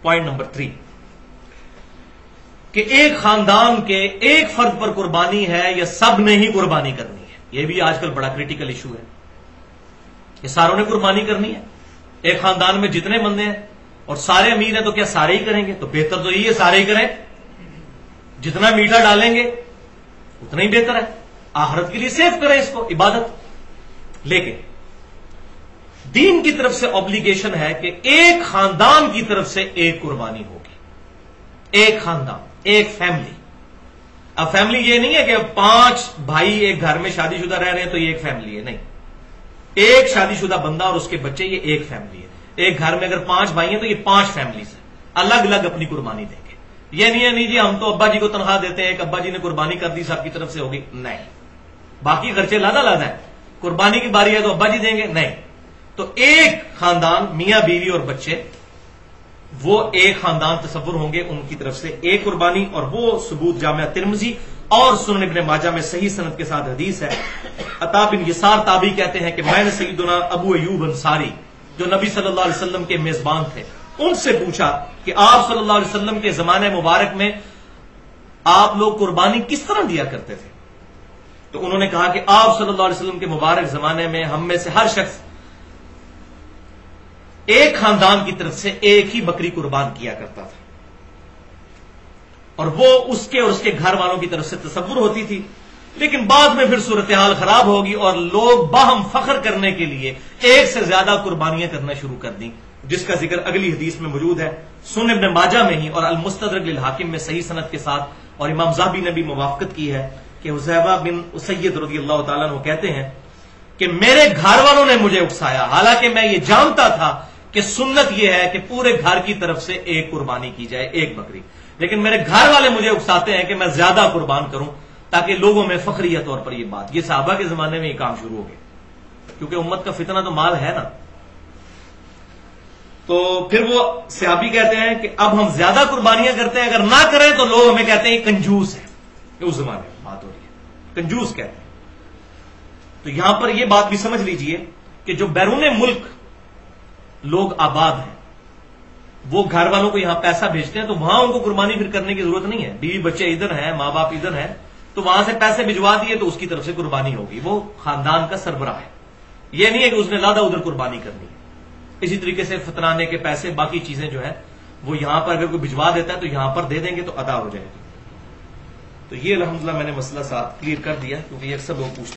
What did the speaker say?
Point number 3 کہ ایک خاندان کے ایک فرد پر قربانی ہے یا سب نے ہی قربانی کرنی ہے. یہ بھی آج کل بڑا کریٹیکل ایشو ہے کہ ساروں نے قربانی کرنی ہے. ایک خاندان میں جتنے بندے ہیں اور سارے امیر ہیں تو کیا سارے ہی کریں گے؟ تو بہتر تو یہ ہے سارے ہی کریں. جتنا میٹھا ڈالیں گے اتنا ہی بہتر ہے. آخرت کے لیے سیو کریں اس کو، عبادت. لیکن دین کی طرف سے obligation ہے کہ ایک خاندان کی طرف سے ایک قربانی ہوگی. ایک خاندان، ایک فیملی. اب فیملی یہ نہیں ہے کہ 5 بھائی ایک گھر میں شادی شدہ رہ رہے ہیں تو یہ ایک فیملی ہے، نہیں. ایک شادی شدہ بندہ اور اس کے بچے، یہ ایک فیملی ہے. ایک گھر میں اگر 5 بھائی ہیں تو یہ 5 فیملیز ہیں، الگ الگ اپنی قربانی دیں گے. یہ نہیں ہے نہیں جی ہم تو ابا جی کو تنخواہ دیتے ہیں، ایک ابا جی نے قربانی کر دی سب کی طرف سے ہوگی، نہیں. باقی خرچے لادا لادا ہیں، قربانی کی باری ہے تو ابا جی دیں گے، نہیں. تو ایک خاندان، میاں بیوی اور بچے، وہ ایک خاندان تصور ہوں گے، ان کی طرف سے ایک قربانی. اور وہ ثبوت جامعہ ترمذی اور سنن ابن ماجہ میں صحیح سند کے ساتھ حدیث ہے. عطا بن یسار تابعی کہتے ہیں کہ میں نے سیدنا ابو ایوب انصاری جو نبی صلی اللہ علیہ وسلم کے میزبان تھے ان سے پوچھا کہ آپ صلی اللہ علیہ وسلم کے زمانے مبارک میں آپ لوگ قربانی کس طرح دیا کرتے تھے؟ تو انہوں نے کہا کہ آپ صلی اللہ علیہ وسلم کے مبارک زمانے میں ہم میں سے ہر شخص ایک خاندان کی طرف سے ایک ہی بکری قربان کیا کرتا تھا، اور وہ اس کے اور اس کے گھر والوں کی طرف سے تصور ہوتی تھی. لیکن بعد میں پھر صورتحال خراب ہوگی اور لوگ باہم فخر کرنے کے لیے ایک سے زیادہ قربانیاں کرنا شروع کر دیں، جس کا ذکر اگلی حدیث میں موجود ہے سنن ابن ماجہ میں ہی اور المستدرک للحاکم میں صحیح سند کے ساتھ. اور امام ذہبی نے بھی موافقت کی ہے کہ حذیفہ بن اسید رضی اللہ تعالیٰ عنہ کہتے ہیں کہ میرے گھر والوں نے مجھے اکسایا، حالانکہ میں یہ جانتا تھا کہ سنت یہ ہے کہ پورے گھر کی طرف سے ایک قربانی کی جائے، ایک بکری. لیکن میرے گھر والے مجھے اکساتے ہیں کہ میں زیادہ قربان کروں تاکہ لوگوں میں فخریہ طور پر یہ بات. یہ صحابہ کے زمانے میں یہ کام شروع ہو گیا کیونکہ امت کا فتنہ تو مال ہے نا. تو پھر وہ صحابی کہتے ہیں کہ اب ہم زیادہ قربانیاں کرتے ہیں، اگر نہ کریں تو لوگ ہمیں کہتے ہیں یہ کنجوس ہے. اس زمانے میں بات ہو رہی ہے، کنجوس کہتے ہیں. تو یہاں پر یہ بات بھی سمجھ لیجئے کہ جو بیرون ملک لوگ آباد ہیں وہ گھر والوں کو یہاں پیسہ بھیجتے ہیں تو وہاں ان کو قربانی پھر کرنے کی ضرورت نہیں ہے. بیوی بچے ادھر ہیں، ماں باپ ادھر ہیں، تو وہاں سے پیسے بھجوا دیے تو اس کی طرف سے قربانی ہوگی. وہ خاندان کا سربراہ ہے، یہ نہیں ہے کہ اس نے لادا ادھر قربانی کرنی ہے. اسی طریقے سے فطرانے کے پیسے، باقی چیزیں جو ہیں وہ یہاں پر اگر کوئی بھجوا دیتا ہے تو یہاں پر دے دیں گے تو ادا ہو جائے گی. تو یہ الحمدللہ میں نے مسئلہ ساتھ کلیئر کر دیا کیونکہ یہ اکثر لوگ پوچھتے ہیں.